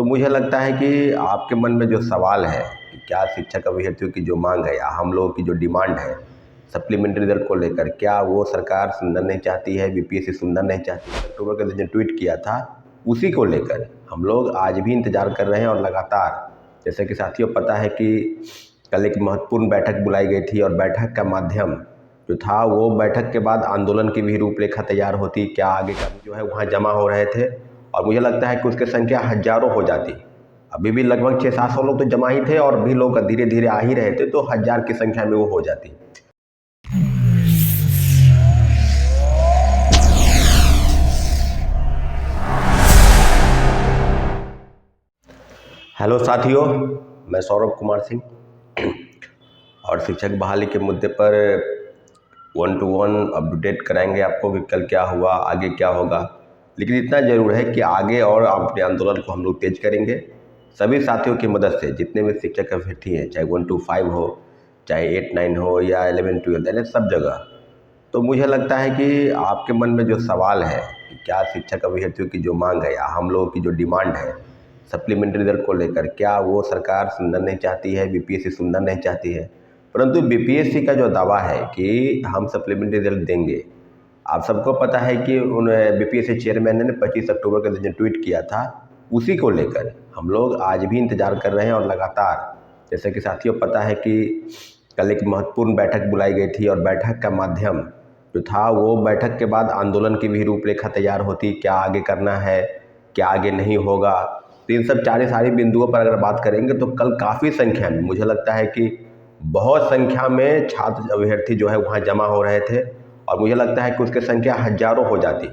तो मुझे लगता है कि आपके मन में जो सवाल है कि क्या शिक्षक अभ्यर्थियों की जो मांग है या हम लोगों की जो डिमांड है सप्लीमेंट्री रिजल्ट को लेकर, क्या वो सरकार सुनना नहीं चाहती है, बीपीएससी सुनना नहीं चाहती है? अक्टूबर के दिन जो ट्वीट किया था उसी को लेकर हम लोग आज भी इंतजार कर रहे हैं। और लगातार, जैसे कि साथियों पता है कि कल एक महत्वपूर्ण बैठक बुलाई गई थी और बैठक का माध्यम जो था वो बैठक के बाद आंदोलन की भी रूपरेखा तैयार होती, क्या आगे का जो है वहाँ जमा हो रहे थे। और मुझे लगता है कि उसकी संख्या हज़ारों हो जाती। अभी भी लगभग 600-700 लोग तो जमा ही थे और भी लोग धीरे धीरे आ ही रहे थे, तो 1000 की संख्या में वो हो जाती। हेलो साथियों, मैं सौरभ कुमार सिंह और शिक्षक बहाली के मुद्दे पर 1 to 1 अपडेट कराएंगे आपको कि कल क्या हुआ, आगे क्या होगा। लेकिन इतना ज़रूर है कि आगे और अपने आंदोलन को हम लोग तेज करेंगे सभी साथियों की मदद से। जितने भी शिक्षक अभ्यर्थी हैं, चाहे 1 to 5 हो, चाहे 8-9 हो या 11-12, यानी सब जगह। तो मुझे लगता है कि आपके मन में जो सवाल है कि क्या शिक्षक अभ्यर्थियों की जो मांग है या हम लोगों की जो डिमांड है सप्लीमेंट्री रिजल्ट को लेकर, क्या वो सरकार सुनना नहीं चाहती है, बीपीएससी सुनना नहीं चाहती है? परंतु बीपीएससी का जो दावा है कि हम सप्लीमेंट्री रिजल्ट देंगे, आप सबको पता है कि उन बीपीएससी चेयरमैन ने 25 अक्टूबर के दिन जो ट्वीट किया था उसी को लेकर हम लोग आज भी इंतजार कर रहे हैं। और लगातार, जैसे कि साथियों पता है कि कल एक महत्वपूर्ण बैठक बुलाई गई थी और बैठक का माध्यम जो था वो बैठक के बाद आंदोलन की भी रूपरेखा तैयार होती, क्या आगे करना है, क्या आगे नहीं होगा। तो इन सब सारी बिंदुओं पर अगर बात करेंगे तो कल काफ़ी संख्या में, मुझे लगता है कि बहुत संख्या में छात्र अभ्यर्थी जो है वहाँ जमा हो रहे थे और मुझे लगता है कि उसकी संख्या हज़ारों हो जाती।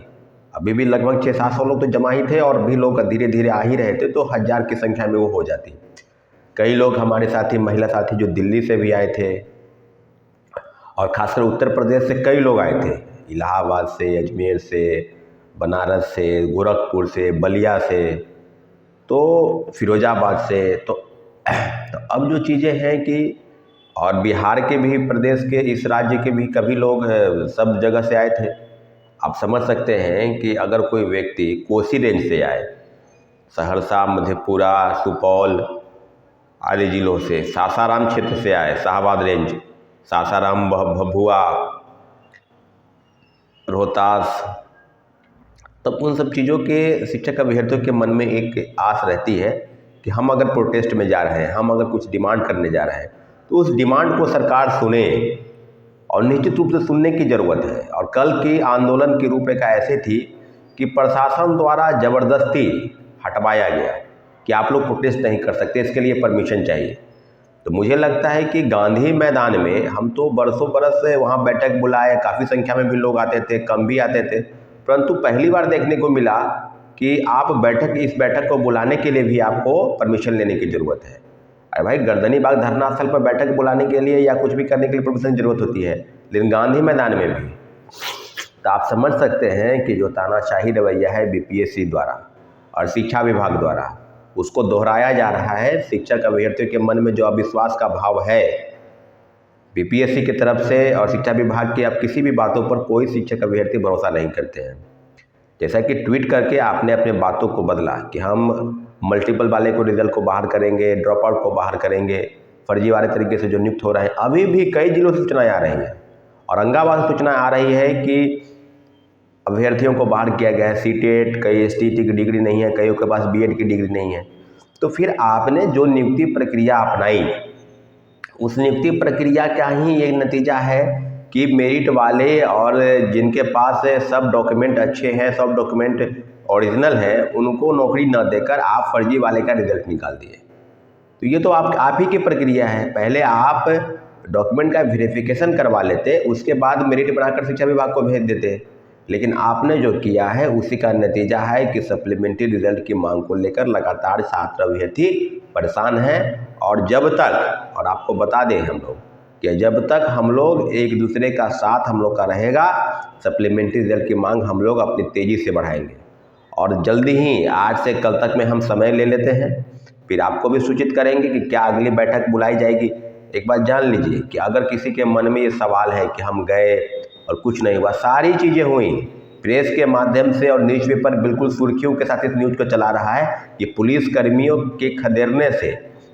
अभी भी लगभग 600-700 लोग तो जमा ही थे और भी लोग धीरे धीरे आ ही रहे थे, तो 1000 की संख्या में वो हो जाती। कई लोग हमारे साथी, महिला साथी जो दिल्ली से भी आए थे और खासकर उत्तर प्रदेश से कई लोग आए थे, इलाहाबाद से, अजमेर से, बनारस से, गोरखपुर से, बलिया से, तो फिरोजाबाद से। तो अब जो चीज़ें हैं कि और बिहार के भी, प्रदेश के, इस राज्य के भी कभी लोग सब जगह से आए थे। आप समझ सकते हैं कि अगर कोई व्यक्ति कोसी रेंज से आए, सहरसा, मधेपुरा, सुपौल आदि जिलों से, सासाराम क्षेत्र से आए, शाहाबाद रेंज, सासाराम, भभुआ, रोहतास, तब उन सब चीज़ों के शिक्षक अभ्यर्थियों के मन में एक आस रहती है कि हम अगर प्रोटेस्ट में जा रहे हैं, हम अगर कुछ डिमांड करने जा रहे हैं, तो उस डिमांड को सरकार सुने। और निश्चित रूप से सुनने की ज़रूरत है। और कल की आंदोलन की रूपरेखा ऐसे थी कि प्रशासन द्वारा ज़बरदस्ती हटवाया गया कि आप लोग प्रोटेस्ट नहीं कर सकते, इसके लिए परमिशन चाहिए। तो मुझे लगता है कि गांधी मैदान में हम तो बरसों बरस से वहाँ बैठक बुलाए, काफ़ी संख्या में भी लोग आते थे, कम भी आते थे, परंतु पहली बार देखने को मिला कि आप इस बैठक को बुलाने के लिए भी आपको परमिशन लेने की ज़रूरत है। अरे भाई, गर्दनी बाग धरना स्थल पर बैठक बुलाने के लिए या कुछ भी करने के लिए परमिशन की जरूरत होती है, लेकिन गांधी मैदान में भी। तो आप समझ सकते हैं कि जो तानाशाही रवैया है बीपीएससी द्वारा और शिक्षा विभाग द्वारा, उसको दोहराया जा रहा है। शिक्षक अभ्यर्थियों के मन में जो अविश्वास का भाव है बीपीएससी की तरफ से और शिक्षा विभाग की, अब किसी भी बातों पर कोई शिक्षक अभ्यर्थी भरोसा नहीं करते हैं। जैसा कि ट्वीट करके आपने अपने बातों को बदला कि हम मल्टीपल वाले को रिजल्ट को बाहर करेंगे, ड्रॉप आउट को बाहर करेंगे, फर्जी वाले तरीके से जो नियुक्त हो रहे हैं। अभी भी कई जिलों से सूचनाएं आ रही हैं, औरंगाबाद से सूचना आ रही है कि अभ्यर्थियों को बाहर किया गया है। सीटेट, कई एसटीटी की डिग्री नहीं है, कईयों के पास बीएड की डिग्री नहीं है। तो फिर आपने जो नियुक्ति प्रक्रिया अपनाई, उस नियुक्ति प्रक्रिया का ही एक नतीजा है कि मेरिट वाले और जिनके पास सब डॉक्यूमेंट अच्छे हैं, सब डॉक्यूमेंट ओरिजिनल है, उनको नौकरी न देकर आप फर्जी वाले का रिजल्ट निकाल दिए। तो ये तो आप ही की प्रक्रिया है। पहले आप डॉक्यूमेंट का वेरिफिकेशन करवा लेते, उसके बाद मेरिट बनाकर शिक्षा विभाग को भेज देते। लेकिन आपने जो किया है उसी का नतीजा है कि सप्लीमेंट्री रिजल्ट की मांग को लेकर लगातार छात्र अभ्यर्थी परेशान हैं। और जब तक, और आपको बता दें हम लोग कि जब तक हम लोग एक दूसरे का साथ हम लोग का रहेगा, सप्लीमेंट्री रिजल्ट की मांग हम लोग अपनी तेज़ी से बढ़ाएंगे। और जल्दी ही, आज से कल तक में हम समय ले लेते हैं, फिर आपको भी सूचित करेंगे कि क्या अगली बैठक बुलाई जाएगी। एक बात जान लीजिए कि अगर किसी के मन में ये सवाल है कि हम गए और कुछ नहीं हुआ, सारी चीज़ें हुई, प्रेस के माध्यम से और न्यूज़पेपर बिल्कुल सुर्खियों के साथ इस न्यूज़ को चला रहा है कि पुलिस कर्मियों के खदेड़ने से,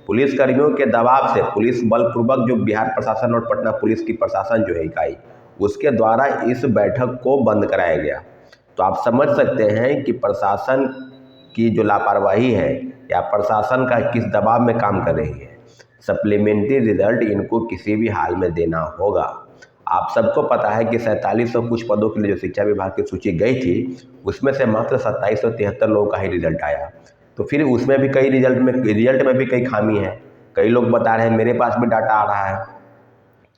पुलिस कर्मियों के दबाव से, पुलिस बलपूर्वक जो बिहार प्रशासन और पटना पुलिस की प्रशासन जो है इकाई, उसके द्वारा इस बैठक को बंद कराया गया। तो आप समझ सकते हैं कि प्रशासन की जो लापरवाही है या प्रशासन का किस दबाव में काम कर रही है। सप्लीमेंट्री रिजल्ट इनको किसी भी हाल में देना होगा। आप सबको पता है कि 4700 कुछ पदों के लिए जो शिक्षा विभाग की सूची गई थी, उसमें से मात्र 2773 लोगों का ही रिजल्ट आया। तो फिर उसमें भी कई रिजल्ट में भी कई खामी है। कई लोग बता रहे हैं, मेरे पास भी डाटा आ रहा है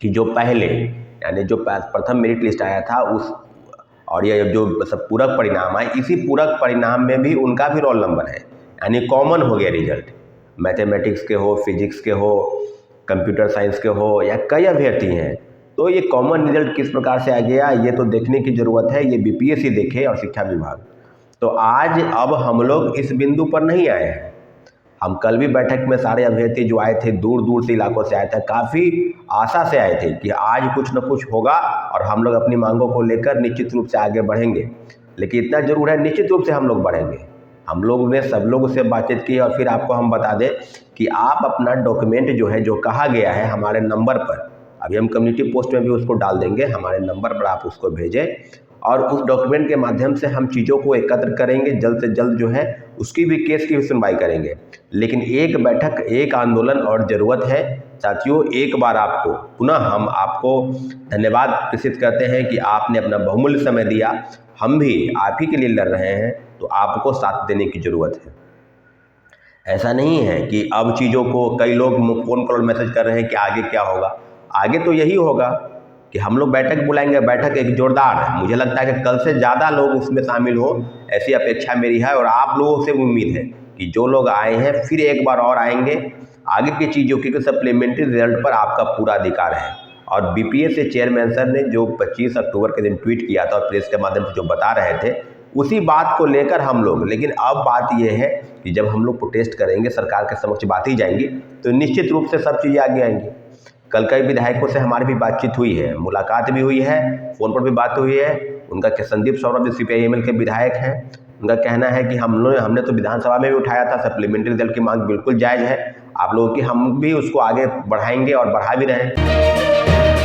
कि जो पहले यानी जो प्रथम मेरिट लिस्ट आया था उस और ये जो सब पूरक परिणाम आए, इसी पूरक परिणाम में भी उनका भी रोल नंबर है, यानी कॉमन हो गया रिजल्ट। मैथमेटिक्स के हो, फिजिक्स के हो, कंप्यूटर साइंस के हो या कई अभ्यर्थी हैं, तो ये कॉमन रिजल्ट किस प्रकार से आ गया ये तो देखने की ज़रूरत है। ये बीपीएससी देखे और शिक्षा विभाग। तो आज अब हम लोग इस बिंदु पर नहीं आए हैं। हम कल भी बैठक में सारे अभ्यर्थी जो आए थे दूर दूर से इलाकों से आए थे, काफ़ी आशा से आए थे कि आज कुछ न कुछ होगा और हम लोग अपनी मांगों को लेकर निश्चित रूप से आगे बढ़ेंगे। लेकिन इतना जरूर है, निश्चित रूप से हम लोग बढ़ेंगे। हम लोग ने सब लोगों से बातचीत की और फिर आपको हम बता दें कि आप अपना डॉक्यूमेंट जो है, जो कहा गया है हमारे नंबर पर, अभी हम कम्युनिटी पोस्ट में भी उसको डाल देंगे, हमारे नंबर पर आप उसको भेजें और उस डॉक्यूमेंट के माध्यम से हम चीज़ों को एकत्र करेंगे। जल्द से जल्द जो है उसकी भी केस की भी सुनवाई करेंगे। लेकिन एक बैठक, एक आंदोलन और ज़रूरत है साथियों। एक बार आपको पुनः हम आपको धन्यवाद प्रेषित करते हैं कि आपने अपना बहुमूल्य समय दिया। हम भी आप ही के लिए लड़ रहे हैं, तो आपको साथ देने की ज़रूरत है। ऐसा नहीं है कि अब चीज़ों को, कई लोग फ़ोन कॉल मैसेज कर रहे हैं कि आगे क्या होगा। आगे तो यही होगा कि हम लोग बैठक बुलाएंगे। बैठक एक जोरदार है, मुझे लगता है कि कल से ज़्यादा लोग उसमें शामिल हो, ऐसी अपेक्षा मेरी है। और आप लोगों से उम्मीद है कि जो लोग आए हैं फिर एक बार और आएंगे आगे की चीज़ों की। सप्लीमेंट्री रिजल्ट पर आपका पूरा अधिकार है। और बीपीएससी चेयरमैन सर ने जो 25 अक्टूबर के दिन ट्वीट किया था और प्रेस के माध्यम से जो बता रहे थे, उसी बात को लेकर हम लोग, लेकिन अब बात यह है कि जब हम लोग प्रोटेस्ट करेंगे, सरकार के समक्ष बात ही जाएंगी, तो निश्चित रूप से सब चीज़ें आगे आएंगी। कल कई विधायकों से हमारी भी बातचीत हुई है, मुलाकात भी हुई है, फ़ोन पर भी बात हुई है। उनका संदीप सौरभ जो सीपीआईएमएल के विधायक हैं, उनका कहना है कि हमने तो विधानसभा में भी उठाया था, सप्लीमेंट्री रिजल्ट की मांग बिल्कुल जायज़ है आप लोगों की, हम भी उसको आगे बढ़ाएंगे और बढ़ा भी रहे हैं।